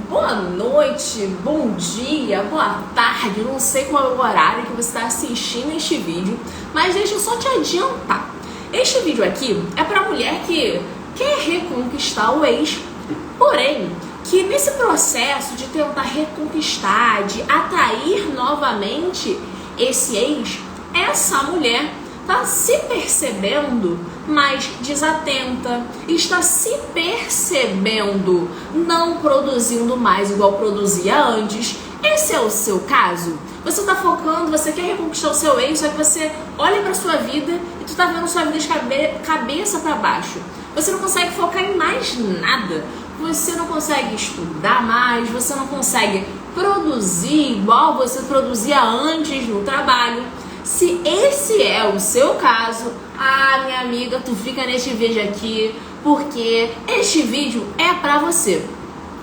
Boa noite, bom dia, boa tarde, não sei qual é o horário que você está assistindo este vídeo, mas deixa eu só te adiantar. Este vídeo aqui é para mulher que quer reconquistar o ex, porém, que nesse processo de tentar reconquistar, de atrair novamente esse ex, essa mulher está se percebendo mais desatenta, está se percebendo não produzindo mais igual produzia antes. Esse é o seu caso? Você está focando, você quer reconquistar o seu ex, só que você olha para sua vida e tu tá vendo sua vida de cabeça para baixo. Você não consegue focar em mais nada. Você não consegue estudar mais, você não consegue produzir igual você produzia antes no trabalho. Se esse é o seu caso, minha amiga, tu fica neste vídeo aqui, porque este vídeo é pra você.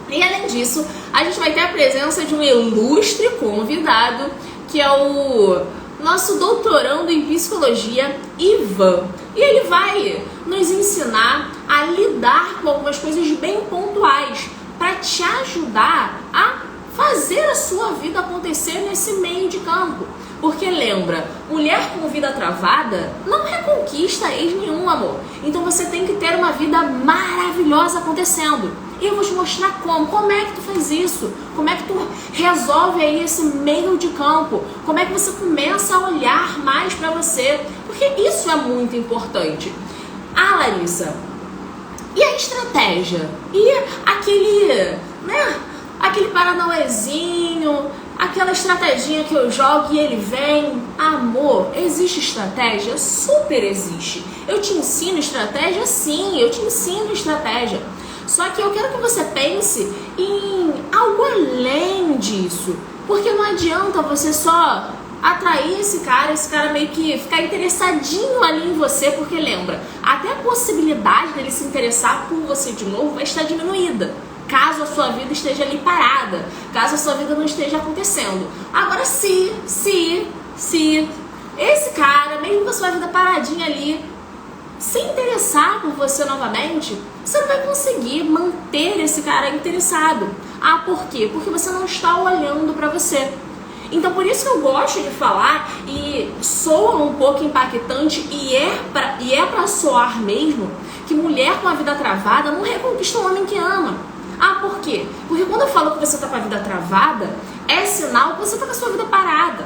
E além disso, a gente vai ter a presença de um ilustre convidado, que é o nosso doutorando em psicologia, Ivan. E ele vai nos ensinar a lidar com algumas coisas bem pontuais, para te ajudar a fazer a sua vida acontecer nesse meio de campo. Porque lembra, mulher com vida travada não reconquista ex nenhum, amor. Então você tem que ter uma vida maravilhosa acontecendo. E eu vou te mostrar como é que tu faz isso, como é que tu resolve aí esse meio de campo, como é que você começa a olhar mais pra você, porque isso é muito importante. Larissa, e a estratégia? E aquele paranauezinho, aquela estratégia que eu jogo e ele vem? Amor, existe estratégia? Super existe. Eu te ensino estratégia? Sim, eu te ensino estratégia. Só que eu quero que você pense em algo além disso. Porque não adianta você só atrair esse cara meio que ficar interessadinho ali em você, porque lembra, até a possibilidade dele se interessar por você de novo vai estar diminuída, caso a sua vida esteja ali parada, caso a sua vida não esteja acontecendo. Agora, se esse cara, mesmo com a sua vida paradinha ali, se interessar por você novamente, você não vai conseguir manter esse cara interessado. Por quê? Porque você não está olhando pra você. Então, por isso que eu gosto de falar, e soa um pouco impactante, e é pra soar mesmo, que mulher com a vida travada não reconquista um homem que ama. Por quê? Porque quando eu falo que você tá com a vida travada, é sinal que você tá com a sua vida parada.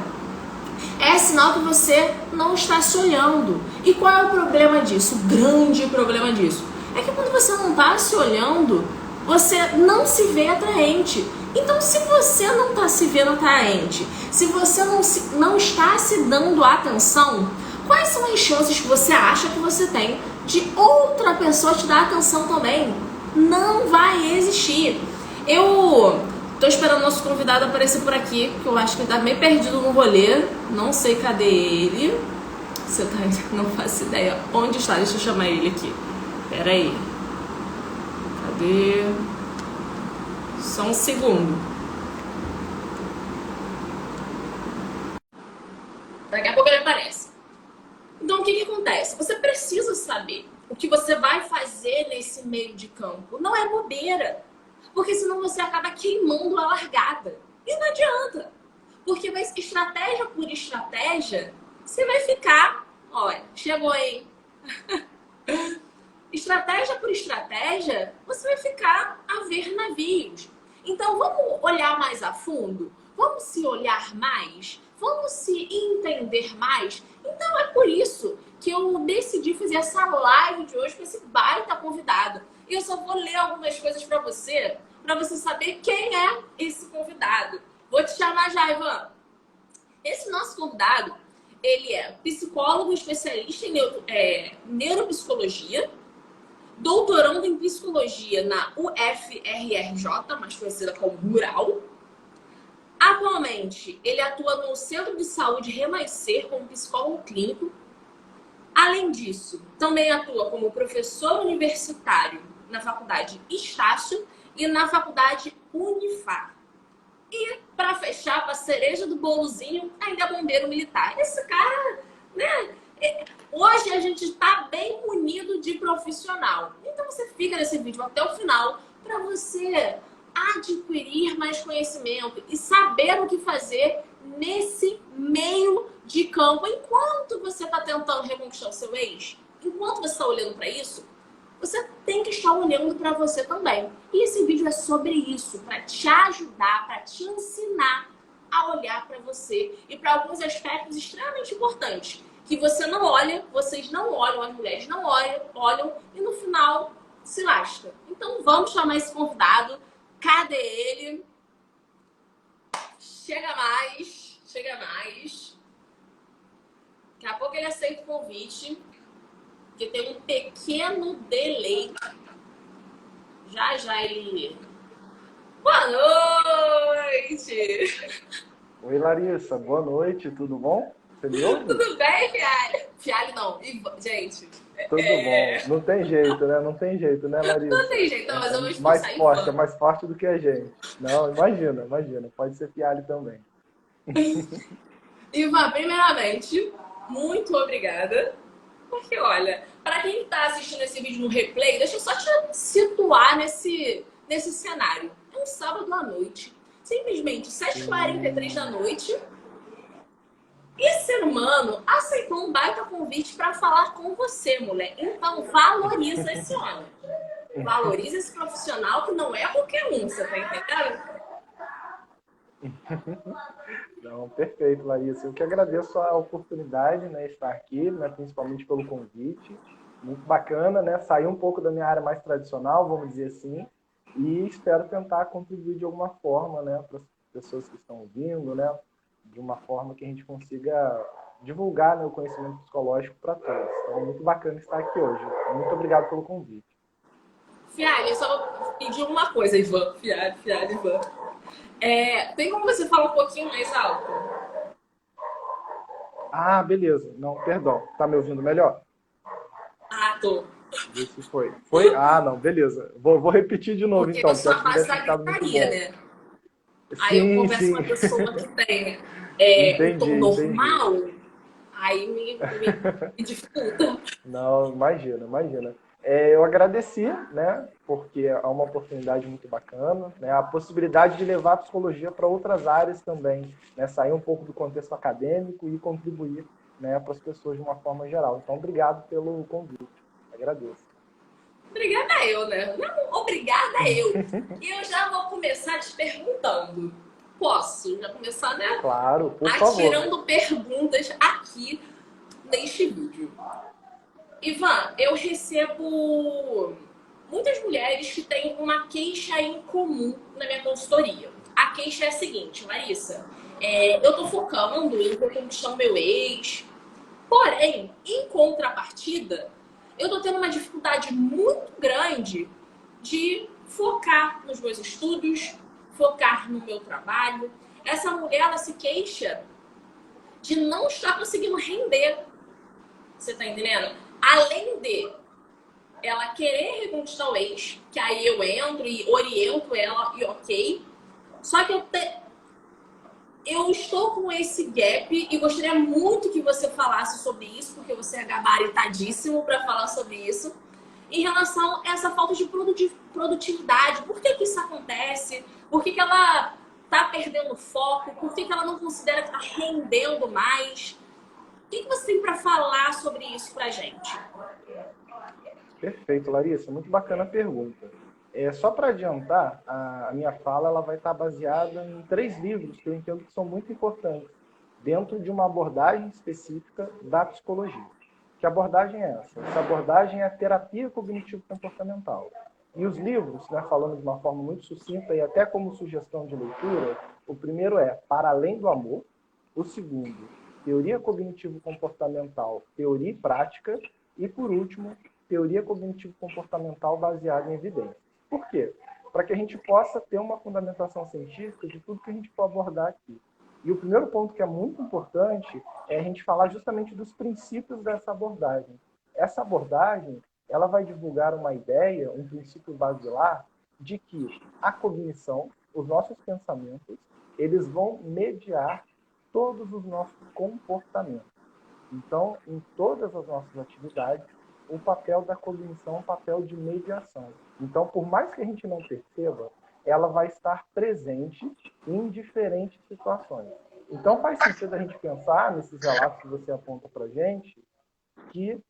É sinal que você não está se olhando. E qual é o problema disso? O grande problema disso é que quando você não está se olhando, você não se vê atraente. Então, se você não está se vendo atraente, se você não está se dando atenção, quais são as chances que você acha que você tem de outra pessoa te dar atenção também? Não vai existir. Eu tô esperando o nosso convidado aparecer por aqui, que eu acho que ele tá meio perdido no rolê. Não sei cadê ele. Não faço ideia onde está. Deixa eu chamar ele aqui. Pera aí. Cadê? Só um segundo. Daqui a pouco ele aparece. Então, o que acontece? Você precisa saber o que você vai fazer nesse meio de campo. Não é bobeira. Porque senão você acaba queimando a largada. E não adianta. Porque estratégia por estratégia, você vai ficar... Olha, chegou aí. Estratégia por estratégia, você vai ficar a ver navios. Então, vamos olhar mais a fundo? Vamos se olhar mais? Vamos se entender mais? Então, é por isso que eu decidi fazer essa live de hoje com esse baita convidado. E eu só vou ler algumas coisas para você saber quem é esse convidado. Vou te chamar já, Ivan. Esse nosso convidado, ele é psicólogo especialista em neuropsicologia, doutorando em psicologia na UFRJ, mais conhecida como Rural. Atualmente, ele atua no Centro de Saúde Renascer como psicólogo clínico. Além disso, também atua como professor universitário na Faculdade Estácio e na Faculdade Unifar. E, para fechar, com a cereja do bolozinho, ainda é bombeiro militar. Esse cara, né? Hoje a gente está bem munido de profissional. Então você fica nesse vídeo até o final para você adquirir mais conhecimento e saber o que fazer nesse meio de campo. Enquanto você está tentando reconquistar o seu ex, enquanto você está olhando para isso, você tem que estar olhando para você também. E esse vídeo é sobre isso, para te ajudar, para te ensinar a olhar para você e para alguns aspectos extremamente importantes que você não olha, vocês não olham, as mulheres não olham e no final se lasca. Então vamos chamar esse convidado. Cadê ele? Chega mais, chega mais. Daqui a pouco ele aceita o convite, porque tem um pequeno delay. Já já ele... Boa noite! Oi, Larissa, boa noite, tudo bom? Você me ouve? Tudo bem, Fialho? Fialho não, gente. Tudo bom. Não tem jeito, né? Não tem jeito, né, Não Larissa? tem jeito, não, mas eu vou Mais expulsar forte, é Ivan. mais forte do que a gente. Não, imagina. Pode ser Fialho também. Ivan, primeiramente, muito obrigada. Porque, olha, para quem está assistindo esse vídeo no replay, deixa eu só te situar nesse cenário. É um sábado à noite, simplesmente 7h43 da noite, e esse ser humano aceitou um baita convite para falar com você, mulher. Então, valoriza esse homem. Valoriza esse profissional que não é qualquer um, você tá entendendo? Não, perfeito, Larissa. Eu que agradeço a oportunidade, né, estar aqui, né, principalmente pelo convite. Muito bacana, né? Sair um pouco da minha área mais tradicional, vamos dizer assim, e espero tentar contribuir de alguma forma, né, para as pessoas que estão ouvindo, né, de uma forma que a gente consiga divulgar, né, o conhecimento psicológico para todos. Então, é muito bacana estar aqui hoje. Muito obrigado pelo convite. Fialho, eu só vou pedir uma coisa, Ivan. Fialho, Ivan. Tem como você falar um pouquinho mais alto? Ah, beleza. Não, perdão. Tá me ouvindo melhor? Ah, tô. Vê se foi. Foi? Ah, não, beleza. Vou repetir de novo Porque então, eu porque sou acho a que não base deve ter da ficado muito gritaria, bom. né? Aí eu Sim, converso com sim. uma pessoa que tem um tom Entendi. normal, aí me dificulta. Não, imagina. Eu agradeci, né, porque é uma oportunidade muito bacana, né, a possibilidade de levar a psicologia para outras áreas também, né, sair um pouco do contexto acadêmico e contribuir, né, para as pessoas de uma forma geral. Então, obrigado pelo convite. Agradeço. Obrigada eu, né? Não, obrigada eu. E eu já vou começar te perguntando. Posso já começar, né? Claro, por favor. Atirando perguntas aqui neste vídeo. Ivan, eu recebo muitas mulheres que têm uma queixa em comum na minha consultoria. A queixa é a seguinte, Larissa, eu tô focando em reconquistar o meu ex, porém, em contrapartida, eu tô tendo uma dificuldade muito grande de focar nos meus estudos, focar no meu trabalho. Essa mulher, ela se queixa de não estar conseguindo render. Você tá entendendo? Além de ela querer reconquistar o ex, que aí eu entro e oriento ela e ok. Só que eu estou com esse gap e gostaria muito que você falasse sobre isso, porque você é gabaritadíssimo para falar sobre isso. Em relação a essa falta de produtividade, por que isso acontece? Por que ela tá perdendo foco? Por que ela não considera que tá rendendo mais? O que você tem para falar sobre isso pra gente? Perfeito, Larissa. Muito bacana a pergunta. Só para adiantar, a minha fala ela vai estar baseada em 3 livros que eu entendo que são muito importantes dentro de uma abordagem específica da psicologia. Que abordagem é essa? Essa abordagem é a terapia cognitivo-comportamental. E os livros, né, falando de uma forma muito sucinta e até como sugestão de leitura, o primeiro é Para Além do Amor, o segundo, Teoria Cognitivo-Comportamental, Teoria e Prática, e por último, Teoria Cognitivo-Comportamental baseada em evidências. Por quê? Para que a gente possa ter uma fundamentação científica de tudo que a gente for abordar aqui. E o primeiro ponto que é muito importante é a gente falar justamente dos princípios dessa abordagem. Essa abordagem, ela vai divulgar uma ideia, um princípio basilar de que a cognição, os nossos pensamentos, eles vão mediar todos os nossos comportamentos. Então, em todas as nossas atividades, o papel da cognição é um papel de mediação. Então, por mais que a gente não perceba, ela vai estar presente em diferentes situações. Então faz sentido a gente pensar nesses relatos que você aponta para a gente, que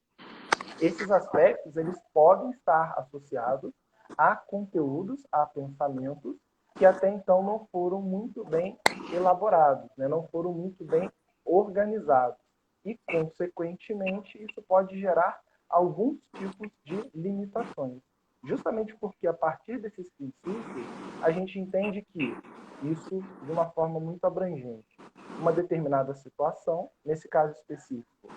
esses aspectos eles podem estar associados a conteúdos, a pensamentos que até então não foram muito bem elaborados, né? Não foram muito bem organizados. E, consequentemente, isso pode gerar alguns tipos de limitações. Justamente porque, a partir desses princípios, a gente entende que isso, de uma forma muito abrangente, uma determinada situação, nesse caso específico,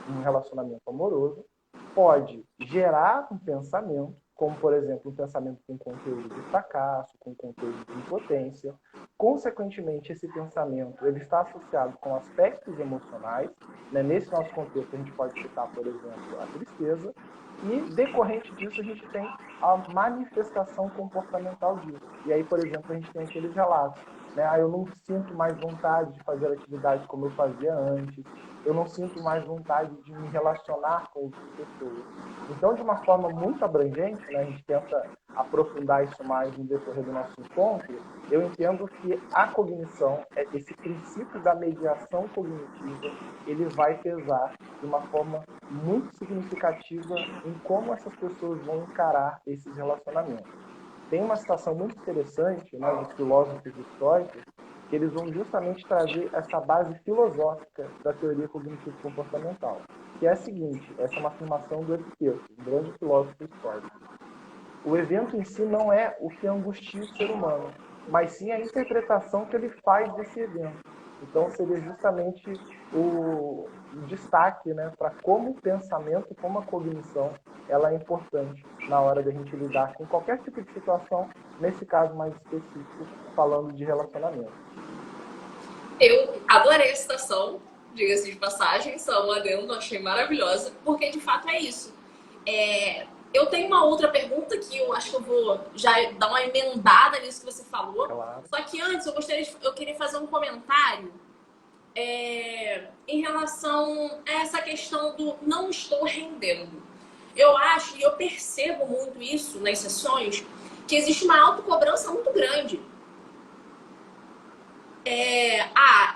um relacionamento amoroso, pode gerar um pensamento, como, por exemplo, um pensamento com conteúdo de fracasso, com conteúdo de impotência. Consequentemente, esse pensamento ele está associado com aspectos emocionais. Né? Nesse nosso contexto, a gente pode citar, por exemplo, a tristeza. E, decorrente disso, a gente tem a manifestação comportamental disso. E aí, por exemplo, a gente tem aqueles relatos. Né? Ah, eu não sinto mais vontade de fazer atividade como eu fazia antes, eu não sinto mais vontade de me relacionar com outras pessoas. Então, de uma forma muito abrangente, né, a gente tenta aprofundar isso mais no decorrer do nosso encontro, eu entendo que a cognição, esse princípio da mediação cognitiva, ele vai pesar de uma forma muito significativa em como essas pessoas vão encarar esses relacionamentos. Tem uma citação muito interessante, né, dos filósofos estoicos, que eles vão justamente trazer essa base filosófica da teoria cognitivo-comportamental, que é a seguinte, essa é uma afirmação do Epiteto, um grande filósofo estoico. O evento em si não é o que angustia o ser humano, mas sim a interpretação que ele faz desse evento. Então, seria justamente o destaque, né, para como o pensamento, como a cognição, ela é importante na hora da gente lidar com qualquer tipo de situação, nesse caso mais específico, falando de relacionamento. Eu adorei a citação, diga-se de passagem, só um adendo, achei maravilhosa, porque de fato é isso. Eu tenho uma outra pergunta que eu acho que eu vou já dar uma emendada nisso que você falou. Claro. Só que antes eu queria fazer um comentário em relação a essa questão do não estou rendendo. Eu acho e eu percebo muito isso nas sessões, que existe uma autocobrança muito grande.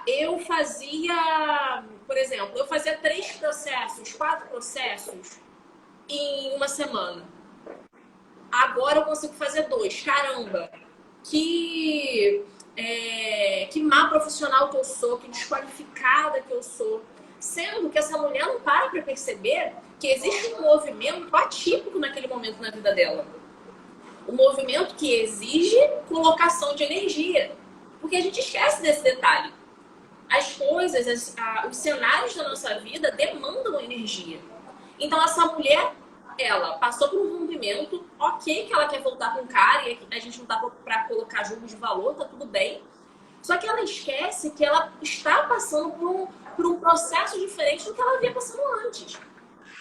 Eu fazia, por exemplo, eu fazia 3 processos, 4 processos em uma semana. Agora eu consigo fazer 2. Caramba, que má profissional que eu sou, que desqualificada que eu sou. Sendo que essa mulher não para perceber que existe um movimento atípico naquele momento na vida dela. Um movimento que exige colocação de energia. Porque a gente esquece desse detalhe. As coisas, os cenários da nossa vida demandam energia. Então, essa mulher, ela passou por um rompimento, ok que ela quer voltar com o cara e a gente não tá pra colocar jogo de valor, tá tudo bem. Só que ela esquece que ela está passando por um processo diferente do que ela havia passando antes.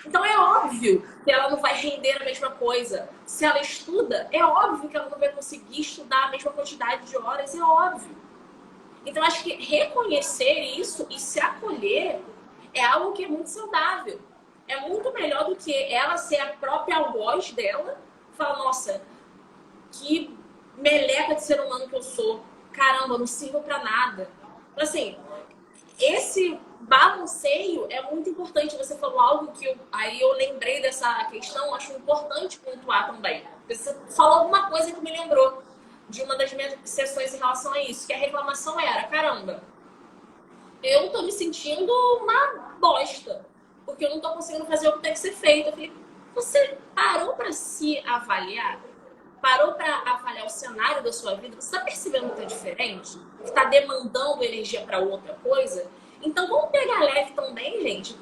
Então é óbvio que ela não vai render a mesma coisa. Se ela estuda, é óbvio que ela não vai conseguir estudar a mesma quantidade de horas, é óbvio. Então acho que reconhecer isso e se acolher é algo que é muito saudável. É muito melhor do que ela ser a própria algoz dela, falar, nossa, que meleca de ser humano que eu sou. Caramba, não sirvo pra nada. Então, assim, esse balanceio é muito importante. Você falou algo que aí eu lembrei dessa questão, acho importante pontuar também. Você falou alguma coisa que me lembrou de uma das minhas sessões em relação a isso, que a reclamação era, caramba, eu tô me sentindo uma bosta, porque eu não tô conseguindo fazer o que tem que ser feito. Eu falei, você parou para se avaliar? Parou para avaliar o cenário da sua vida? Você está percebendo que é diferente? Que está demandando energia para outra coisa? Então, vamos pegar leve também, gente.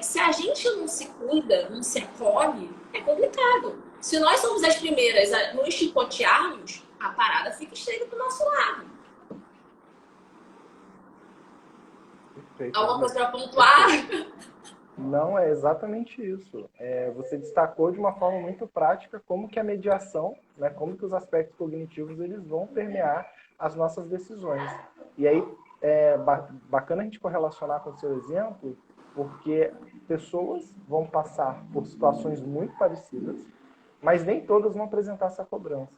Se a gente não se cuida, não se acolhe, é complicado. Se nós somos as primeiras a nos chicotearmos, a parada fica estreita do nosso lado. Perfeito. Alguma coisa para pontuar? Não, é exatamente isso. Você destacou de uma forma muito prática como que a mediação, né, como que os aspectos cognitivos eles vão permear as nossas decisões. E aí é bacana a gente correlacionar com o seu exemplo, porque pessoas vão passar por situações muito parecidas, mas nem todas vão apresentar essa cobrança.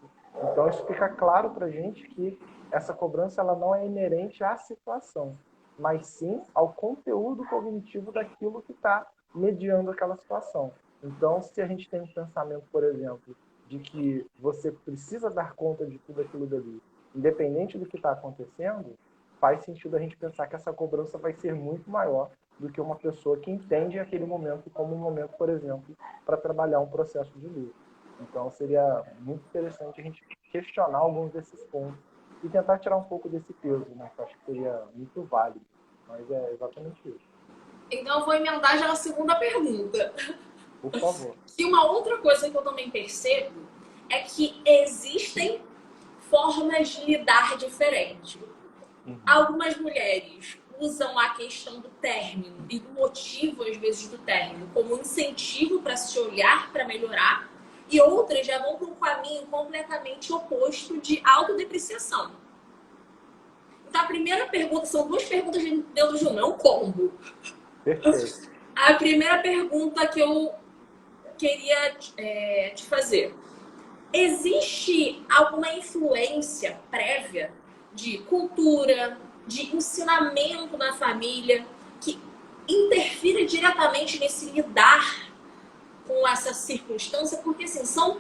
Então, isso fica claro para a gente que essa cobrança ela não é inerente à situação, mas sim ao conteúdo cognitivo daquilo que está mediando aquela situação. Então, se a gente tem um pensamento, por exemplo, de que você precisa dar conta de tudo aquilo dali, independente do que está acontecendo, faz sentido a gente pensar que essa cobrança vai ser muito maior do que uma pessoa que entende aquele momento como um momento, por exemplo, para trabalhar um processo de luto. Então, seria muito interessante a gente questionar alguns desses pontos e tentar tirar um pouco desse peso, né? Que eu acho que seria muito válido. Mas é exatamente isso. Então, eu vou emendar já a segunda pergunta. Por favor. E uma outra coisa que eu também percebo é que existem formas de lidar diferente. Uhum. Algumas mulheres usam a questão do término e do motivo, às vezes, do término como incentivo para se olhar, para melhorar, e outras já vão para um caminho completamente oposto de autodepreciação. Então, a primeira pergunta, são duas perguntas dentro de uma, é um combo. Perfeito. A primeira pergunta que eu queria te fazer: existe alguma influência prévia de cultura, de ensinamento na família que interfira diretamente nesse lidar com essa circunstância? Porque assim, são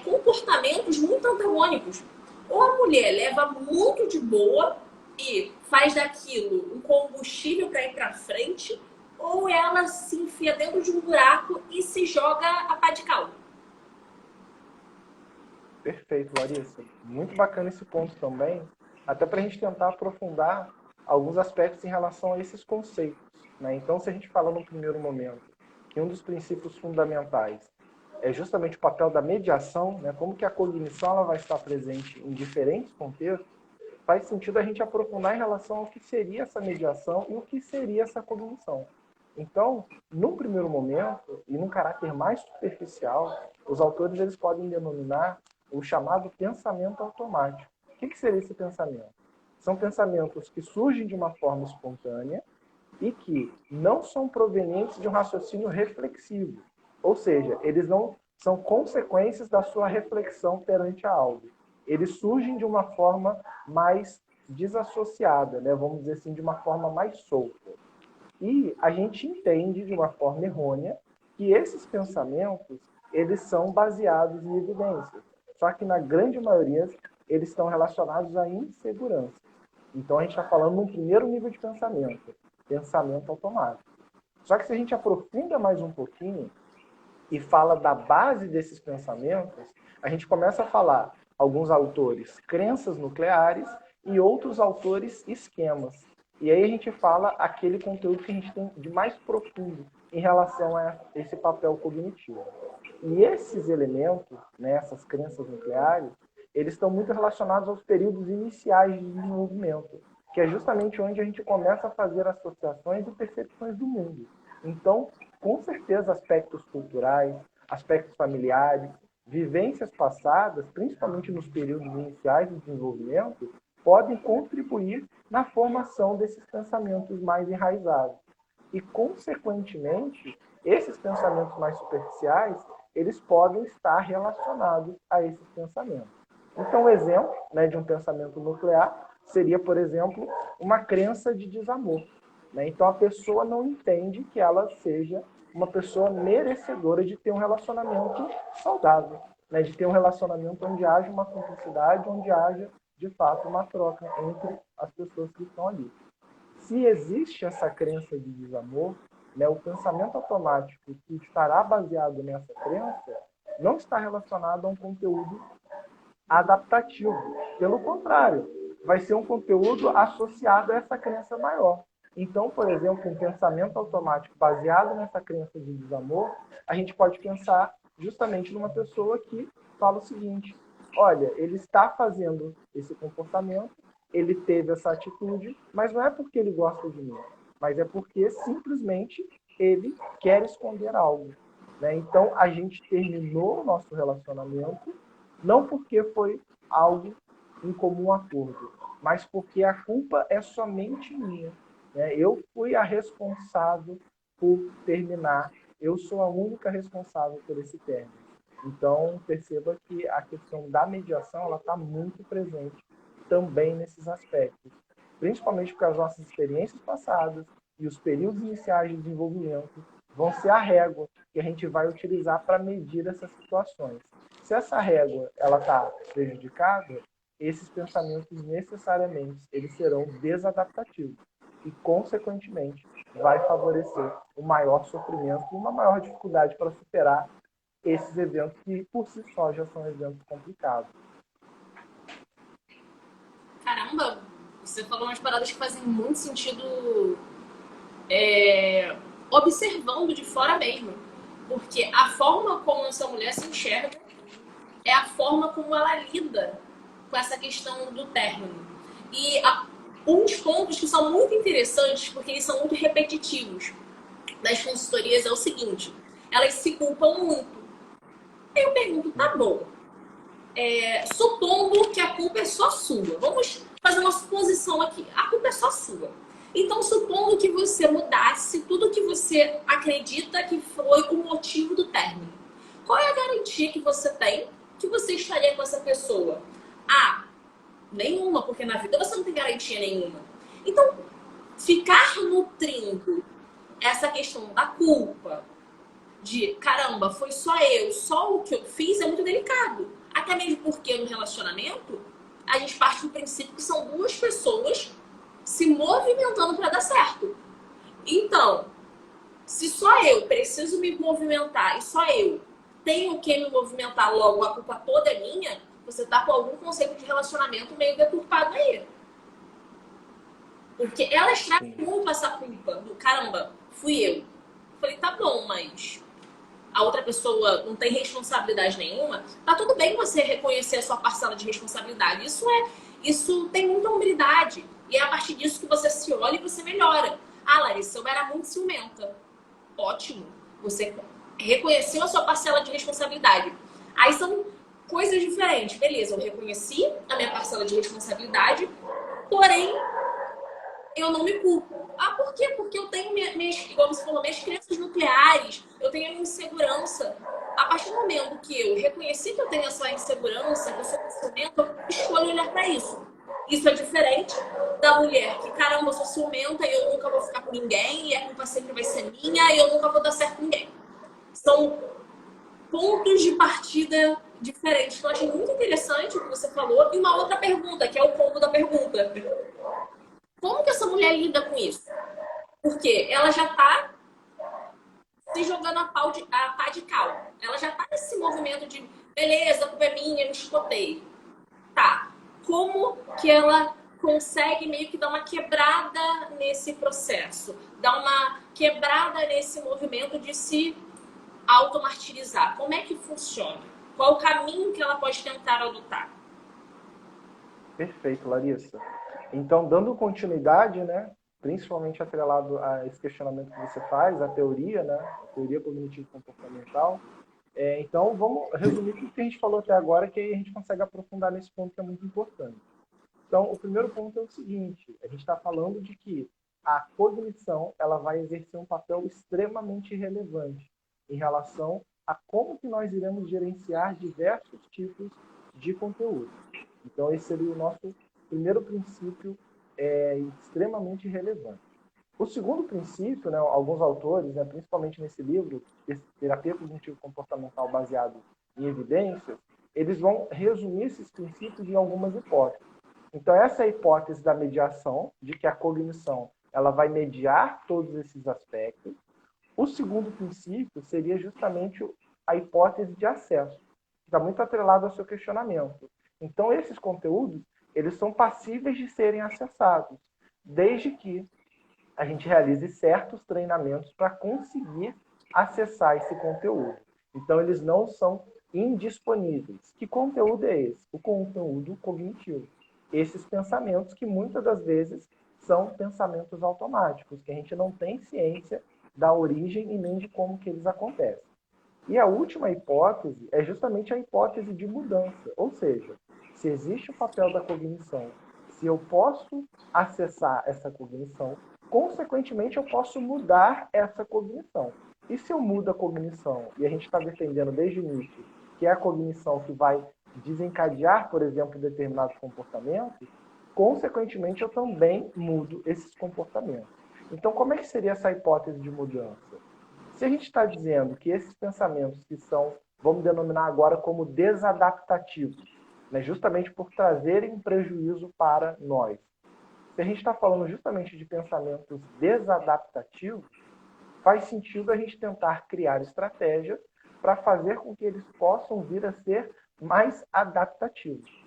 comportamentos muito antagônicos. Ou a mulher leva muito de boa e faz daquilo um combustível para ir para frente, ou ela se enfia dentro de um buraco e se joga a pá de cal. Perfeito, Larissa. Muito bacana esse ponto também, até para a gente tentar aprofundar alguns aspectos em relação a esses conceitos, né? Então, se a gente fala no primeiro momento que um dos princípios fundamentais é justamente o papel da mediação, né? Como que a cognição ela vai estar presente em diferentes contextos, faz sentido a gente aprofundar em relação ao que seria essa mediação e o que seria essa cognição. Então, num primeiro momento, e num caráter mais superficial, os autores eles podem denominar o chamado pensamento automático. O que seria esse pensamento? São pensamentos que surgem de uma forma espontânea e que não são provenientes de um raciocínio reflexivo. Ou seja, eles não são consequências da sua reflexão perante a algo. Eles surgem de uma forma mais desassociada, né? Vamos dizer assim, de uma forma mais solta. E a gente entende de uma forma errônea que esses pensamentos eles são baseados em evidências. Só que na grande maioria eles estão relacionados à insegurança. Então a gente está falando num primeiro nível de pensamento, pensamento automático. Só que se a gente aprofunda mais um pouquinho e fala da base desses pensamentos, a gente começa a falar, alguns autores, crenças nucleares e outros autores, esquemas. E aí a gente fala aquele conteúdo que a gente tem de mais profundo em relação a esse papel cognitivo. E esses elementos, né, essas crenças nucleares, eles estão muito relacionados aos períodos iniciais de desenvolvimento, que é justamente onde a gente começa a fazer associações e percepções do mundo. Então, com certeza, aspectos culturais, aspectos familiares, vivências passadas, principalmente nos períodos iniciais de desenvolvimento, podem contribuir na formação desses pensamentos mais enraizados. E, consequentemente, esses pensamentos mais superficiais, eles podem estar relacionados a esses pensamentos. Então, um exemplo, né, de um pensamento nuclear seria, por exemplo, uma crença de desamor, né? Então, a pessoa não entende que ela seja uma pessoa merecedora de ter um relacionamento saudável, né? De ter um relacionamento onde haja uma cumplicidade, onde haja, de fato, uma troca entre as pessoas que estão ali. Se existe essa crença de desamor, né, o pensamento automático que estará baseado nessa crença não está relacionado a um conteúdo adaptativo. Pelo contrário, vai ser um conteúdo associado a essa crença maior. Então, por exemplo, um pensamento automático baseado nessa crença de desamor, a gente pode pensar justamente numa pessoa que fala o seguinte: olha, ele está fazendo esse comportamento, ele teve essa atitude, mas não é porque ele gosta de mim, mas é porque simplesmente ele quer esconder algo. Né? Então, a gente terminou o nosso relacionamento não porque foi algo em comum acordo, mas porque a culpa é somente minha. Né? Eu fui a responsável por terminar. Eu sou a única responsável por esse término. Então, perceba que a questão da mediação ela está muito presente também nesses aspectos, principalmente porque as nossas experiências passadas e os períodos iniciais de desenvolvimento vão ser a régua que a gente vai utilizar para medir essas situações. Se essa régua ela está prejudicada, esses pensamentos necessariamente eles serão desadaptativos e, consequentemente, vai favorecer o maior sofrimento e uma maior dificuldade para superar esses eventos que, por si só, já são eventos complicados. Caramba, você falou umas paradas que fazem muito sentido observando de fora mesmo. Porque a forma como essa mulher se enxerga é a forma como ela lida com essa questão do término. E uns pontos que são muito interessantes, porque eles são muito repetitivos das consultorias, é o seguinte: elas se culpam muito. Aí eu pergunto, tá bom, supondo que a culpa é só sua, vamos fazer uma suposição aqui, a culpa é só sua. Então, supondo que você mudasse tudo que você acredita que foi o motivo do término, qual é a garantia que você tem que você estaria com essa pessoa? Ah, nenhuma, porque na vida você não tem garantia nenhuma. Então, ficar nutrindo essa questão da culpa, de caramba, foi só o que eu fiz, é muito delicado. Até mesmo porque no relacionamento, a gente parte do princípio que são duas pessoas se movimentando para dar certo. Então, se só eu preciso me movimentar e só eu tenho que me movimentar, logo a culpa toda é minha, você tá com algum conceito de relacionamento meio deturpado aí. Porque elas trazem muito essa culpa do caramba, fui eu. Falei, tá bom, mas a outra pessoa não tem responsabilidade nenhuma, tá tudo bem você reconhecer a sua parcela de responsabilidade. Isso tem muita humildade. E é a partir disso que você se olha e você melhora. Ah, Larissa, eu era muito ciumenta. Ótimo. Você reconheceu a sua parcela de responsabilidade. Aí são coisas diferentes. Beleza, eu reconheci a minha parcela de responsabilidade, porém, eu não me culpo. Ah, por quê? Porque eu tenho igual você falou, minhas crenças nucleares, eu tenho a minha insegurança. A partir do momento que eu reconheci que eu tenho essa insegurança, que eu sou ciumenta, eu escolho olhar para isso. Isso é diferente da mulher que, caramba, eu sou ciumenta e eu nunca vou ficar com ninguém, e a culpa sempre vai ser minha e eu nunca vou dar certo com ninguém. São pontos de partida diferentes. Eu achei muito interessante o que você falou. E uma outra pergunta, que é o combo da pergunta. Como que essa mulher lida com isso? Porque ela já está se jogando a pá de cal. Ela já está nesse movimento de beleza, a culpa é minha, eu me chicotei. Tá. Como que ela consegue meio que dar uma quebrada nesse processo? Dar uma quebrada nesse movimento de se automartirizar? Como é que funciona? Qual o caminho que ela pode tentar adotar? Perfeito, Larissa. Então, dando continuidade, né, principalmente atrelado a esse questionamento que você faz, a teoria, né, a teoria cognitivo-comportamental, então vamos resumir tudo que a gente falou até agora, que aí a gente consegue aprofundar nesse ponto que é muito importante. Então, o primeiro ponto é o seguinte: a gente está falando de que a cognição ela vai exercer um papel extremamente relevante em relação a como que nós iremos gerenciar diversos tipos de conteúdo. Então, esse seria o nosso primeiro princípio extremamente relevante. O segundo princípio, né, alguns autores, né, principalmente nesse livro, Terapia Cognitivo-Comportamental baseado em evidências, eles vão resumir esses princípios em algumas hipóteses. Então, essa é a hipótese da mediação, de que a cognição ela vai mediar todos esses aspectos. O segundo princípio seria justamente a hipótese de acesso, que está muito atrelado ao seu questionamento. Então, esses conteúdos, eles são passíveis de serem acessados, desde que a gente realize certos treinamentos para conseguir acessar esse conteúdo. Então, eles não são indisponíveis. Que conteúdo é esse? O conteúdo cognitivo. Esses pensamentos que muitas das vezes são pensamentos automáticos, que a gente não tem ciência da origem e nem de como que eles acontecem. E a última hipótese é justamente a hipótese de mudança, ou seja, se existe o papel da cognição, se eu posso acessar essa cognição, consequentemente eu posso mudar essa cognição. E se eu mudo a cognição, e a gente está defendendo desde o início que é a cognição que vai desencadear, por exemplo, determinados comportamentos, consequentemente eu também mudo esses comportamentos. Então, como é que seria essa hipótese de mudança? Se a gente está dizendo que esses pensamentos que são, vamos denominar agora como desadaptativos, né, justamente por trazerem um prejuízo para nós. Se a gente está falando justamente de pensamentos desadaptativos, faz sentido a gente tentar criar estratégias para fazer com que eles possam vir a ser mais adaptativos.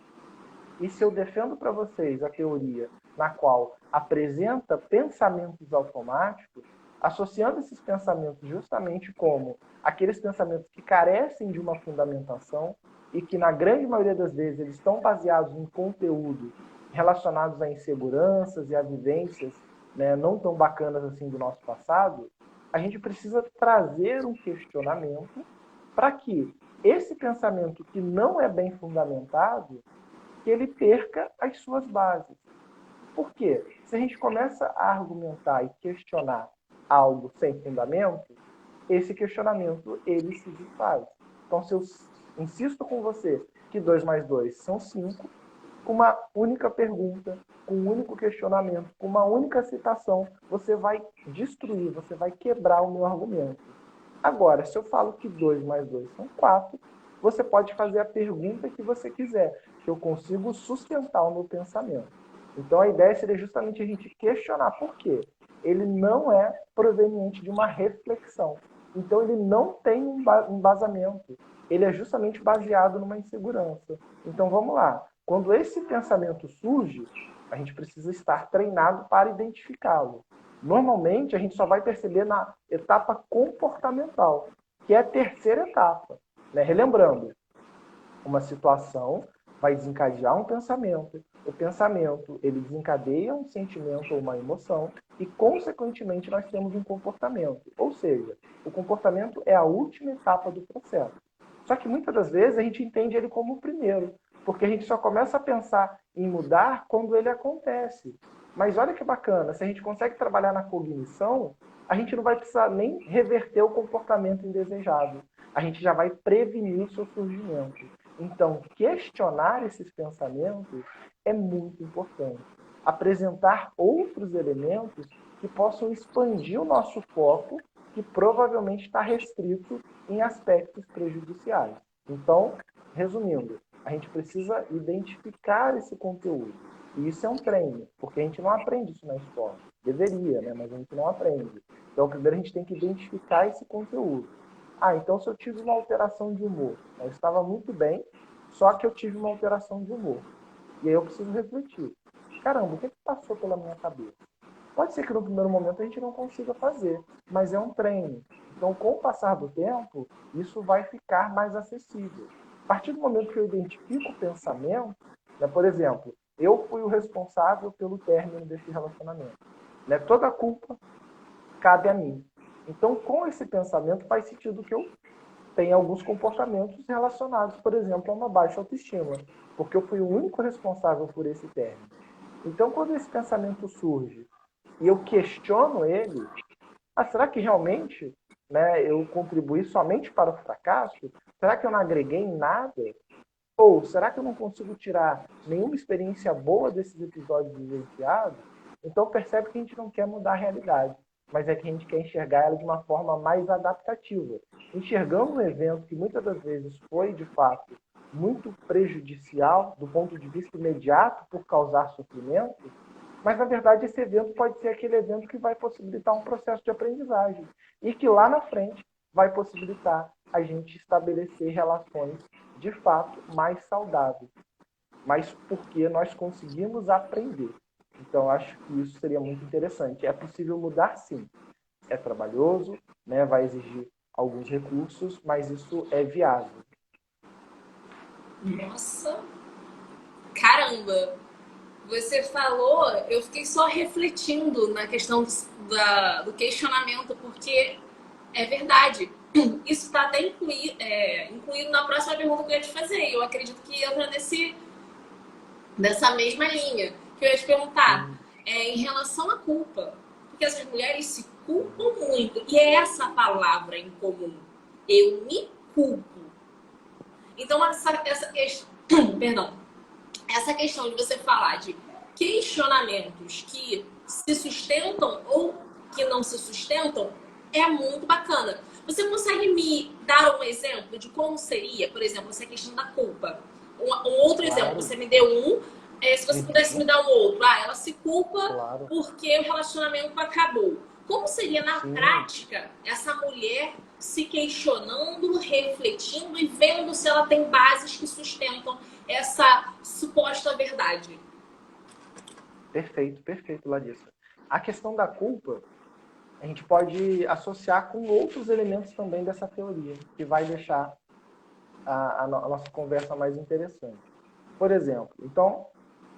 E se eu defendo para vocês a teoria na qual apresenta pensamentos automáticos, associando esses pensamentos justamente como aqueles pensamentos que carecem de uma fundamentação e que, na grande maioria das vezes, eles estão baseados em conteúdo relacionados a inseguranças e a vivências, né, não tão bacanas assim do nosso passado, a gente precisa trazer um questionamento para que esse pensamento que não é bem fundamentado, que ele perca as suas bases. Por quê? Se a gente começa a argumentar e questionar algo sem fundamento, esse questionamento ele se desfaz. Então, se eu insisto com você que 2 mais 2 são 5, com uma única pergunta, com um único questionamento, com uma única citação, você vai destruir, você vai quebrar o meu argumento. Agora, se eu falo que 2 mais 2 são 4, você pode fazer a pergunta que você quiser, que eu consigo sustentar o meu pensamento. Então, a ideia seria justamente a gente questionar por quê. Ele não é proveniente de uma reflexão. Então, ele não tem um embasamento. Ele é justamente baseado numa insegurança. Então, vamos lá. Quando esse pensamento surge, a gente precisa estar treinado para identificá-lo. Normalmente, a gente só vai perceber na etapa comportamental, que é a terceira etapa. Né? Relembrando, uma situação vai desencadear um pensamento. O pensamento, ele desencadeia um sentimento ou uma emoção e, consequentemente, nós temos um comportamento. Ou seja, o comportamento é a última etapa do processo. Só que, muitas das vezes, a gente entende ele como o primeiro, porque a gente só começa a pensar em mudar quando ele acontece. Mas olha que bacana, se a gente consegue trabalhar na cognição, a gente não vai precisar nem reverter o comportamento indesejado. A gente já vai prevenir o seu surgimento. Então, questionar esses pensamentos é muito importante. Apresentar outros elementos que possam expandir o nosso foco, que provavelmente está restrito em aspectos prejudiciais. Então, resumindo, a gente precisa identificar esse conteúdo. E isso é um treino, porque a gente não aprende isso na escola. Deveria, né? Mas a gente não aprende. Então, primeiro a gente tem que identificar esse conteúdo. Então se eu tive uma alteração de humor, eu estava muito bem, só que eu tive uma alteração de humor. E aí eu preciso refletir. Caramba, o que passou pela minha cabeça? Pode ser que no primeiro momento a gente não consiga fazer, mas é um treino. Então, com o passar do tempo, isso vai ficar mais acessível. A partir do momento que eu identifico o pensamento, né, por exemplo, eu fui o responsável pelo término desse relacionamento. Né, toda a culpa cabe a mim. Então, com esse pensamento, faz sentido que eu tenha alguns comportamentos relacionados, por exemplo, a uma baixa autoestima, porque eu fui o único responsável por esse término. Então, quando esse pensamento surge e eu questiono ele, será que realmente, né, eu contribuí somente para o fracasso? Será que eu não agreguei em nada? Ou será que eu não consigo tirar nenhuma experiência boa desses episódios vivenciados? Então, percebe que a gente não quer mudar a realidade, mas é que a gente quer enxergar ela de uma forma mais adaptativa. Enxergando um evento que muitas das vezes foi, de fato, muito prejudicial do ponto de vista imediato por causar sofrimento, mas, na verdade, esse evento pode ser aquele evento que vai possibilitar um processo de aprendizagem e que lá na frente vai possibilitar a gente estabelecer relações, de fato, mais saudáveis. Mas porque nós conseguimos aprender. Então, acho que isso seria muito interessante. É possível mudar, sim. É trabalhoso, né? Vai exigir alguns recursos, mas isso é viável. Nossa, caramba! Você falou, eu fiquei só refletindo na questão do questionamento, porque é verdade. Isso está até incluído na próxima pergunta que eu ia te fazer. Eu acredito que entra nessa mesma linha. Que eu ia te perguntar, em relação à culpa. Porque essas mulheres se culpam muito. E é essa palavra em comum. Eu me culpo. Então, essa questão, perdão, essa questão de você falar de questionamentos que se sustentam ou que não se sustentam é muito bacana. Você consegue me dar um exemplo de como seria, por exemplo, essa questão da culpa? Um outro exemplo, Claro. você me deu um, se você pudesse me Uhum. dar um outro. Ah, ela se culpa Claro. porque o relacionamento acabou. Como seria na Sim. prática essa mulher se questionando, refletindo e vendo se ela tem bases que sustentam essa suposta verdade? Perfeito, perfeito, Larissa. A questão da culpa, a gente pode associar com outros elementos também dessa teoria, que vai deixar a nossa conversa mais interessante. Por exemplo, então,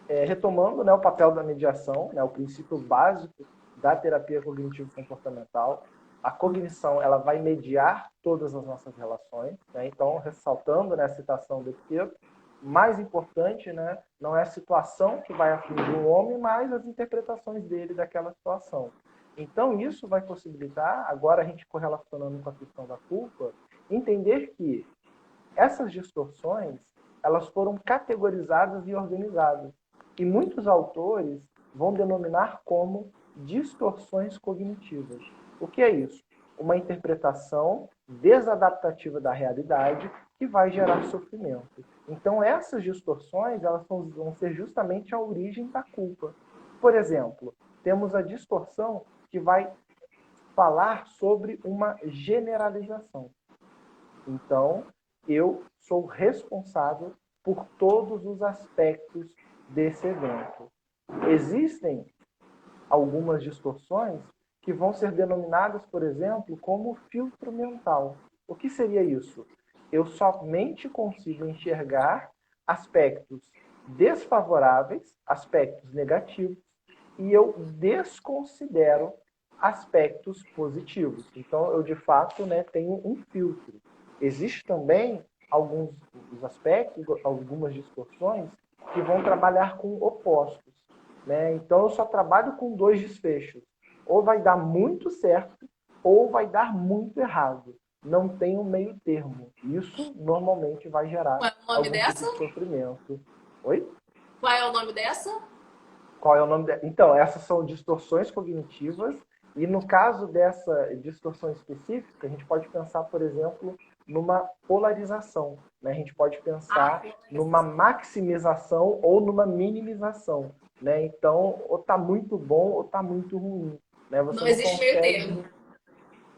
retomando, né, o papel da mediação, né, o princípio básico da terapia cognitivo-comportamental, a cognição ela vai mediar todas as nossas relações, né? Então, ressaltando, né, a citação do Epiteto, mais importante, né, não é a situação que vai afligir o homem, mas as interpretações dele daquela situação. Então, isso vai possibilitar, agora a gente correlacionando com a questão da culpa, entender que essas distorções elas foram categorizadas e organizadas. E muitos autores vão denominar como distorções cognitivas. O que é isso? Uma interpretação desadaptativa da realidade que vai gerar sofrimento. Então, essas distorções elas vão ser justamente a origem da culpa. Por exemplo, temos a distorção que vai falar sobre uma generalização. Então, eu sou responsável por todos os aspectos desse evento. Existem algumas distorções que vão ser denominadas, por exemplo, como filtro mental. O que seria isso? Eu somente consigo enxergar aspectos desfavoráveis, aspectos negativos, e eu desconsidero aspectos positivos. Então, eu de fato, né, tenho um filtro. Existe também alguns aspectos, algumas distorções que vão trabalhar com opostos, né? Então, eu só trabalho com dois desfechos. Ou vai dar muito certo, ou vai dar muito errado. Não tem um meio termo. Isso normalmente vai gerar Qual é o nome algum tipo dessa? de sofrimento. Oi? Qual é o nome dessa? Qual é o nome dela? Então, essas são distorções cognitivas, e no caso dessa distorção específica, a gente pode pensar, por exemplo, numa polarização. Né? A gente pode Ah, pensar numa maximização ou numa minimização. Né? Então, ou está muito bom ou está muito ruim. Né? Você não não existe meio consegue. termo.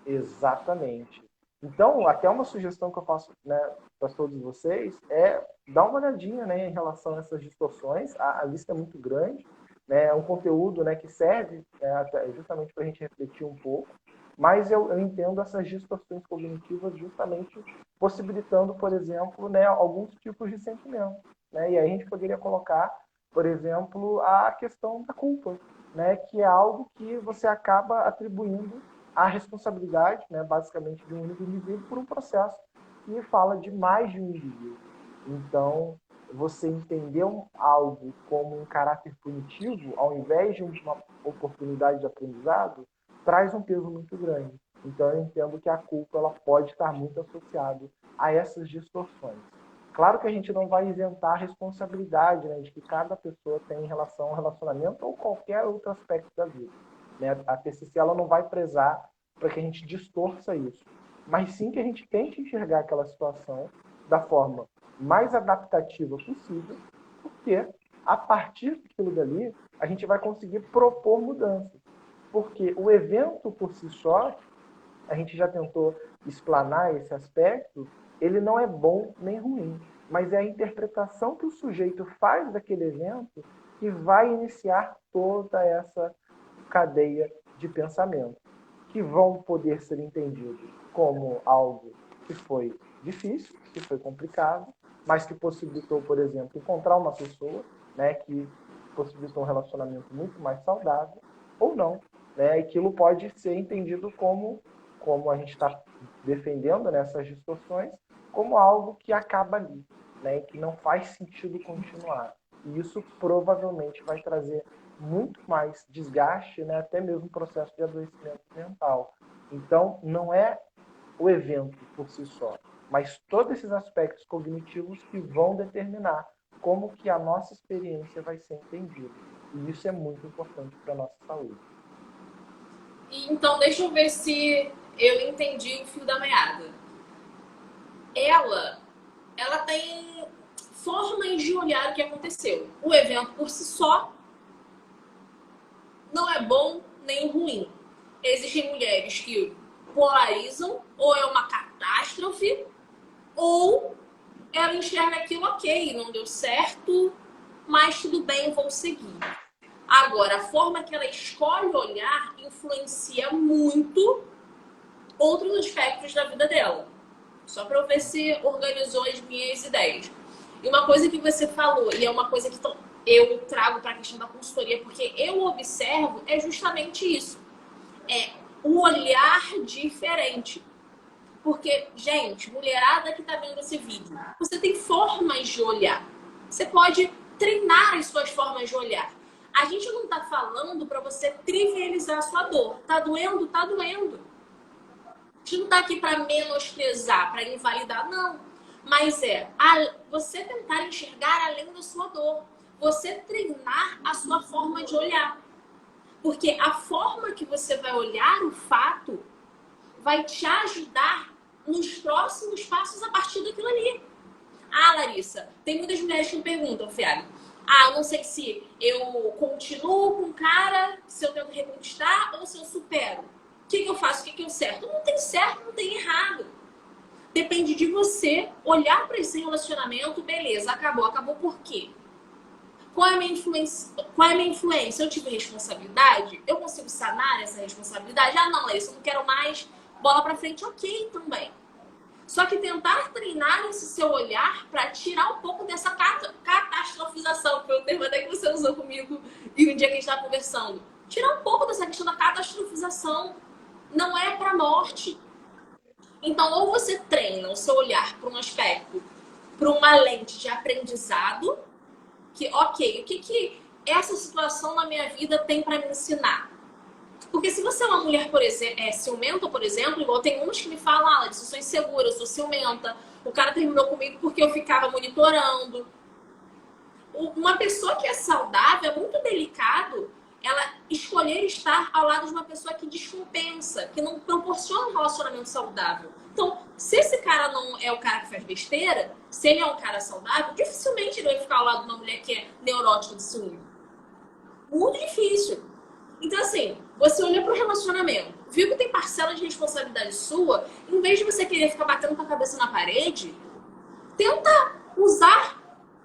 Exatamente. Então, até uma sugestão que eu faço, né, para todos vocês é dar uma olhadinha, né, em relação a essas distorções. A lista é muito grande, né, é um conteúdo, né, que serve, justamente para a gente refletir um pouco, mas eu entendo essas distorções cognitivas justamente possibilitando, por exemplo, né, alguns tipos de sentimento. Né, e aí a gente poderia colocar, por exemplo, a questão da culpa, né, que é algo que você acaba atribuindo a responsabilidade, né, basicamente, de um único indivíduo por um processo que fala de mais de um indivíduo. Então, você entender algo como um caráter punitivo, ao invés de uma oportunidade de aprendizado, traz um peso muito grande. Então, eu entendo que a culpa ela pode estar muito associada a essas distorções. Claro que a gente não vai isentar a responsabilidade, né, de que cada pessoa tem em relação ao relacionamento ou qualquer outro aspecto da vida. Né? A TCC ela não vai prezar para que a gente distorça isso, mas sim que a gente tente enxergar aquela situação da forma mais adaptativa possível, porque a partir daquilo dali a gente vai conseguir propor mudanças. Porque o evento por si só, a gente já tentou explanar esse aspecto, ele não é bom nem ruim, mas é a interpretação que o sujeito faz daquele evento que vai iniciar toda essa cadeia de pensamento, que vão poder ser entendidos como algo que foi difícil, que foi complicado, mas que possibilitou, por exemplo, encontrar uma pessoa, né, que possibilitou um relacionamento muito mais saudável, ou não. Né? Aquilo pode ser entendido como a gente está defendendo nessas distorções, como algo que acaba ali, né, e que não faz sentido continuar. E isso provavelmente vai trazer muito mais desgaste, né, até mesmo processo de adoecimento mental. Então, não é o evento por si só, mas todos esses aspectos cognitivos que vão determinar como que a nossa experiência vai ser entendida. E isso é muito importante para a nossa saúde. Então, deixa eu ver se eu entendi o fio da meada. Ela tem formas de olhar o que aconteceu. O evento por si só não é bom nem ruim. Existem mulheres que polarizam, ou é uma catástrofe, ou ela enxerga aquilo, ok, não deu certo, mas tudo bem, vou seguir. Agora, a forma que ela escolhe olhar influencia muito outros aspectos da vida dela. Só para eu ver se organizou as minhas ideias. E uma coisa que você falou, e é uma coisa que eu trago para a questão da consultoria, porque eu observo, é justamente isso. É o olhar diferente. Porque, gente, mulherada que tá vendo esse vídeo, você tem formas de olhar. Você pode treinar as suas formas de olhar. A gente não tá falando para você trivializar a sua dor. Tá doendo? Tá doendo. A gente não tá aqui para menosprezar, para invalidar, não. Mas você tentar enxergar além da sua dor. Você treinar a sua forma de olhar. Porque a forma que você vai olhar o fato vai te ajudar nos próximos passos a partir daquilo ali. Ah, Larissa, tem muitas mulheres que me perguntam, Fiado, eu não sei se eu continuo com o cara, se eu tento reconquistar ou se eu supero. O que eu faço? O que eu certo? Não tem certo, não tem errado. Depende de você olhar para esse relacionamento, beleza, acabou. Acabou por quê? Qual é a minha influência? Qual é a minha influência? Eu tive responsabilidade? Eu consigo sanar essa responsabilidade? Não, Larissa, eu não quero mais. Bola pra frente, ok também. Só que tentar treinar esse seu olhar para tirar um pouco dessa catastrofização, que foi o termo até que você usou comigo e um dia que a gente estava conversando. Tirar um pouco dessa questão da catastrofização. Não é para morte. Então, ou você treina o seu olhar para um aspecto, para uma lente de aprendizado, que, ok, o que essa situação na minha vida tem para me ensinar? Porque se você é uma mulher, por exemplo, ciumenta, por exemplo, igual tem uns que me falam, Larissa, eu sou insegura, eu sou ciumenta, o cara terminou comigo porque eu ficava monitorando. Uma pessoa que é saudável é muito delicado ela escolher estar ao lado de uma pessoa que descompensa, que não proporciona um relacionamento saudável. Então, se esse cara não é o cara que faz besteira, se ele é um cara saudável, dificilmente ele vai ficar ao lado de uma mulher que é neurótica de ciúme. Muito difícil. Então, assim, você olha para o relacionamento, viu que tem parcela de responsabilidade sua, em vez de você querer ficar batendo com a cabeça na parede, tenta usar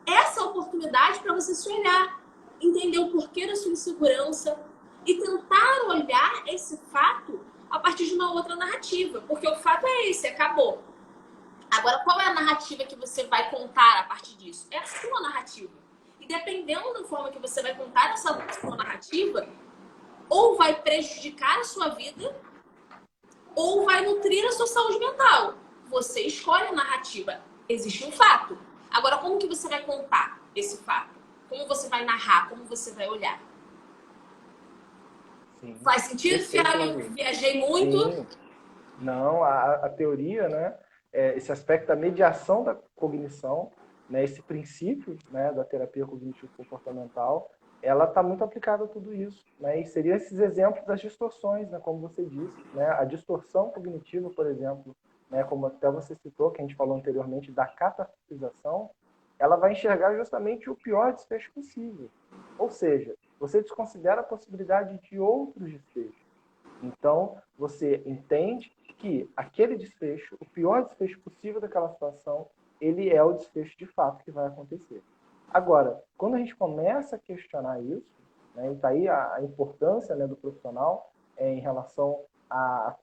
essa oportunidade para você se olhar, entender o porquê da sua insegurança e tentar olhar esse fato a partir de uma outra narrativa. Porque o fato é esse, acabou. Agora, qual é a narrativa que você vai contar a partir disso? É a sua narrativa. E dependendo da forma que você vai contar essa sua narrativa, ou vai prejudicar a sua vida, ou vai nutrir a sua saúde mental. Você escolhe a narrativa. Existe um fato. Agora, como que você vai contar esse fato? Como você vai narrar? Como você vai olhar? Sim. Faz sentido, Fiara? Eu viajei muito. Sim. Não, a teoria, né, esse aspecto da mediação da cognição, né, esse princípio, né, da terapia cognitivo-comportamental, ela está muito aplicada a tudo isso, né, e seriam esses exemplos das distorções, né, como você disse, né, a distorção cognitiva, por exemplo, né, como até você citou, que a gente falou anteriormente, da catastrofização, ela vai enxergar justamente o pior desfecho possível. Ou seja, você desconsidera a possibilidade de outros desfechos. Então, você entende que aquele desfecho, o pior desfecho possível daquela situação, ele é o desfecho de fato que vai acontecer. Agora, quando a gente começa a questionar isso, né, e está aí a importância, né, do profissional em relação a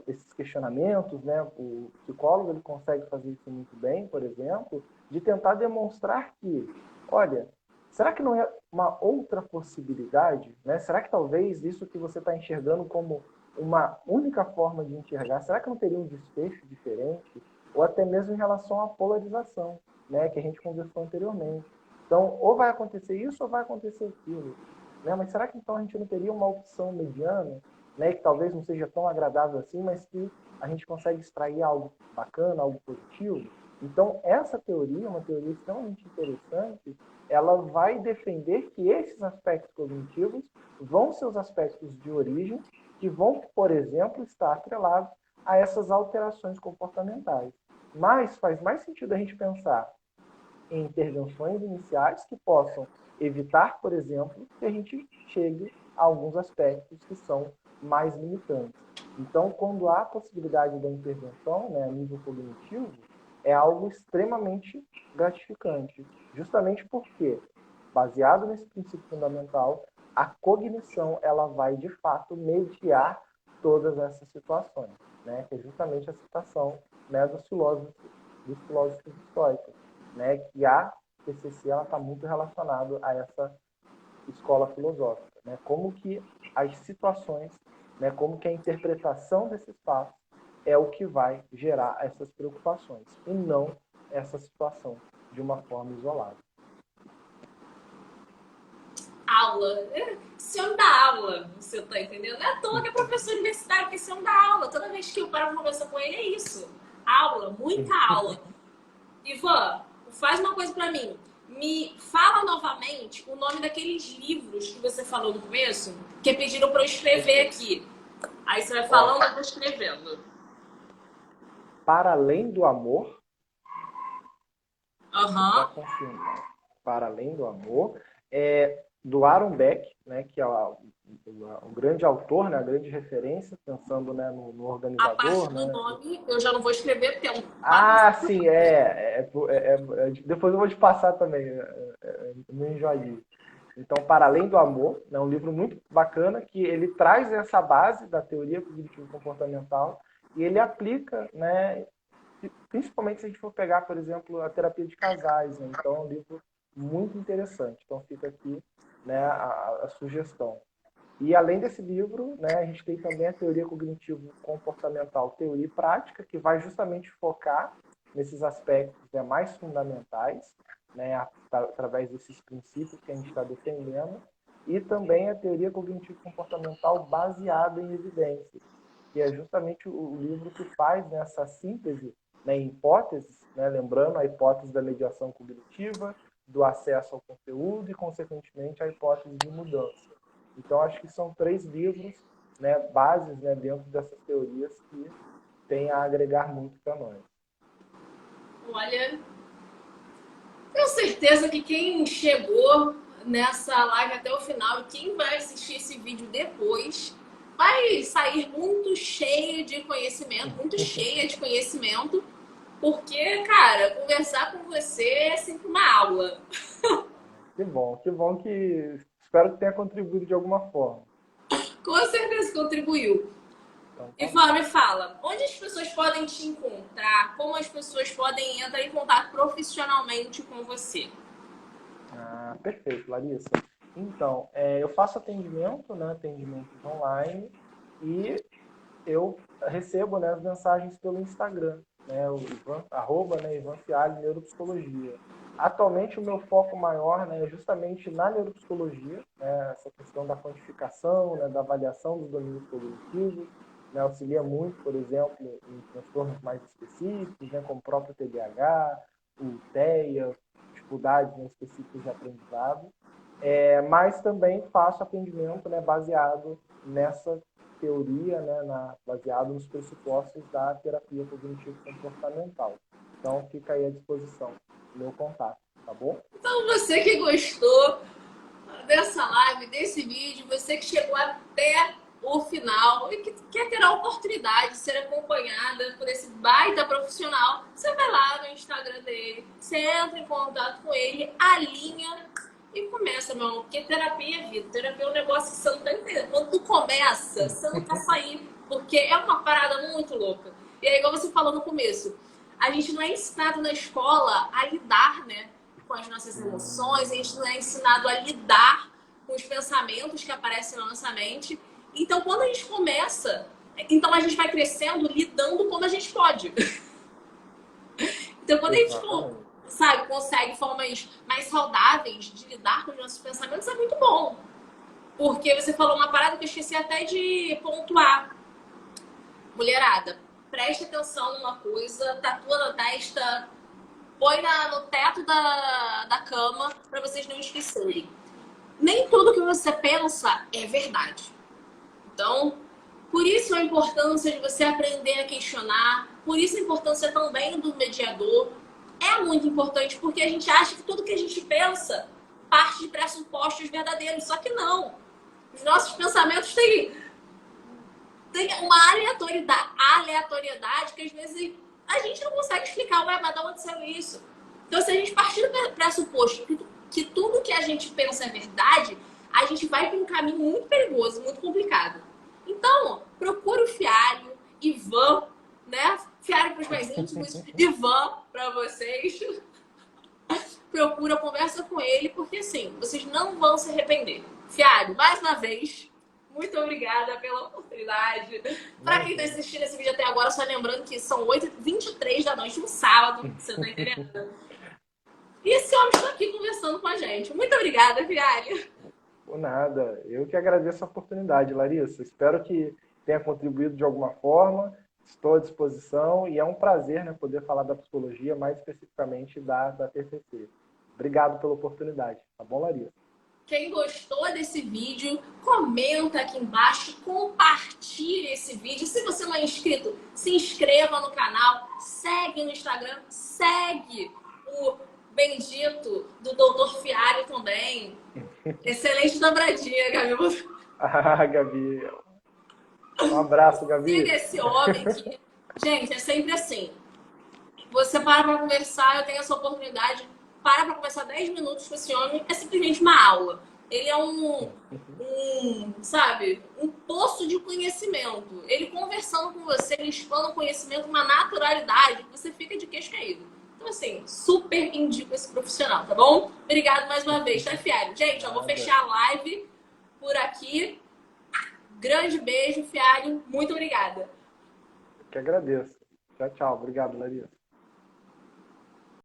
esses questionamentos, né, o psicólogo ele consegue fazer isso muito bem, por exemplo, de tentar demonstrar que, olha, será que não é uma outra possibilidade? Né? Será que talvez isso que você está enxergando como uma única forma de enxergar, será que não teria um desfecho diferente? Ou até mesmo em relação à polarização, né? Que a gente conversou anteriormente. Então, ou vai acontecer isso ou vai acontecer aquilo. Né? Mas será que então a gente não teria uma opção mediana? né, que talvez não seja tão agradável assim, mas que a gente consegue extrair algo bacana, algo positivo. Então, essa teoria, uma teoria extremamente interessante, ela vai defender que esses aspectos cognitivos vão ser os aspectos de origem que vão, por exemplo, estar atrelados a essas alterações comportamentais. Mas faz mais sentido a gente pensar em intervenções iniciais que possam evitar, por exemplo, que a gente chegue a alguns aspectos que são mais limitantes. Então, quando há a possibilidade da intervenção, né, a nível cognitivo, é algo extremamente gratificante, justamente porque, baseado nesse princípio fundamental, a cognição ela vai, de fato, mediar todas essas situações, né, que é justamente a citação, né, dos filósofos estoicos, né, que a TCC está muito relacionado a essa escola filosófica, né, como que as situações, né, como que a interpretação desses fatos é o que vai gerar essas preocupações, e não essa situação de uma forma isolada. Aula. Esse homem dá aula, você tá entendendo? Não é à toa que é professor universitário, porque esse homem dá aula. Toda vez que eu paro pra conversar com ele, é isso. Aula, muita aula. Ivan, faz uma coisa pra mim. Me fala novamente o nome daqueles livros que você falou no começo, que pediram pra eu escrever aqui. Aí você vai falando, eu vou escrevendo. Para Além do Amor, para Aham. confirmar, Para Além do Amor, é do Aaron Beck, né, que é o grande autor, né, a grande referência, pensando, né, no A parte organizador, do né. nome eu já não vou escrever, porque é um Ah, bagunça. sim, depois eu vou te passar também, no enjoadinho. Então, Para Além do Amor, é um livro muito bacana que ele traz essa base da teoria cognitivo-comportamental e ele aplica, né, principalmente se a gente for pegar, por exemplo, a terapia de casais, né? Então é um livro muito interessante. Então fica aqui, né, a sugestão. E além desse livro, né, a gente tem também a teoria cognitivo-comportamental, teoria e prática, que vai justamente focar nesses aspectos, né, mais fundamentais, né, através desses princípios que a gente está defendendo, e também a teoria cognitivo-comportamental baseada em evidências, que é justamente o livro que faz nessa síntese, né, em hipóteses, né, lembrando a hipótese da mediação cognitiva, do acesso ao conteúdo e, consequentemente, a hipótese de mudança. Então, acho que são 3 livros, né, bases, né, dentro dessas teorias que têm a agregar muito para nós. Olha, tenho certeza que quem chegou nessa live até o final e quem vai assistir esse vídeo depois vai sair muito cheio de conhecimento, muito cheia de conhecimento, porque, cara, conversar com você é sempre uma aula. Que bom que espero que tenha contribuído de alguma forma. Com certeza contribuiu. Então, E tá bom. me fala, onde as pessoas podem te encontrar? Como as pessoas podem entrar em contato profissionalmente com você? Ah, perfeito, Larissa. Então, eu faço atendimento, né, atendimentos online, e eu recebo, né, as mensagens pelo Instagram, né, o Ivan, arroba, né, Ivan Fialho, Neuropsicologia. Atualmente, o meu foco maior, né, é justamente na neuropsicologia, né, essa questão da quantificação, né, da avaliação dos domínios cognitivos, né, auxilia muito, por exemplo, em transtornos mais específicos, né, como o próprio TDAH, o TEA, dificuldades, né, específicas de aprendizado. Mas também faço atendimento, né, baseado nessa teoria, né, baseado nos pressupostos da terapia cognitivo-comportamental. Então, fica aí à disposição o meu contato, tá bom? Então, você que gostou dessa live, desse vídeo, você que chegou até o final e que quer ter a oportunidade de ser acompanhada por esse baita profissional, você vai lá no Instagram dele, você entra em contato com ele, alinha e começa, meu irmão, porque terapia é vida. Terapia é um negócio que você não tá entendendo. Quando tu começa, você não quer sair, porque é uma parada muito louca. E aí, igual você falou no começo, a gente não é ensinado na escola a lidar, né, com as nossas emoções, a gente não é ensinado a lidar com os pensamentos que aparecem na nossa mente. Então, quando a gente começa, então a gente vai crescendo lidando como a gente pode. Então, quando a gente, Exatamente. consegue formas mais saudáveis de lidar com os nossos pensamentos, é muito bom. Porque você falou uma parada que eu esqueci até de pontuar. Mulherada, preste atenção numa coisa, tatua na testa, põe no teto da cama para vocês não esquecerem. Nem tudo que você pensa é verdade. Então, por isso a importância de você aprender a questionar, por isso a importância também do mediador. É muito importante porque a gente acha que tudo que a gente pensa parte de pressupostos verdadeiros, só que não. Os nossos pensamentos têm uma aleatoriedade que às vezes a gente não consegue explicar, ué, mas de onde saiu isso? Então, se a gente partir do pressuposto que tudo que a gente pensa é verdade, a gente vai para um caminho muito perigoso, muito complicado. Então, procura o Fiário, Ivan, né? Fiário para os mais íntimos, Ivan para vocês. Procura, conversa com ele, porque assim, vocês não vão se arrepender. Fiário, mais uma vez, muito obrigada pela oportunidade. Para quem está assistindo esse vídeo até agora, só lembrando que são 8h23 da noite, um sábado, você tá entendendo? E esse homem está aqui conversando com a gente. Muito obrigada, Fiário. Por nada. Eu que agradeço a oportunidade, Larissa. Espero que tenha contribuído de alguma forma. Estou à disposição e é um prazer, né, poder falar da psicologia, mais especificamente da TCC. Obrigado pela oportunidade. Tá bom, Larissa? Quem gostou desse vídeo, comenta aqui embaixo, compartilhe esse vídeo. Se você não é inscrito, se inscreva no canal, segue no Instagram, segue o bendito do Dr. Fiário também. Excelente dobradinha, Gabi. Ah, Gabi. Um abraço, Gabi. Siga esse homem que... Gente, é sempre assim. Você para conversar, eu tenho essa oportunidade, para conversar 10 minutos com esse homem, é simplesmente uma aula. Ele é sabe, um poço de conhecimento. Ele conversando com você, ele expõe o conhecimento, uma naturalidade, que você fica de queixo caído. Então, assim, super indico esse profissional, tá bom? Obrigado mais uma vez, tá, Fiário? Gente, eu vou fechar a live por aqui. Grande beijo, Fiário. Muito obrigada. Eu que agradeço. Tchau, tchau. Obrigado, Larissa.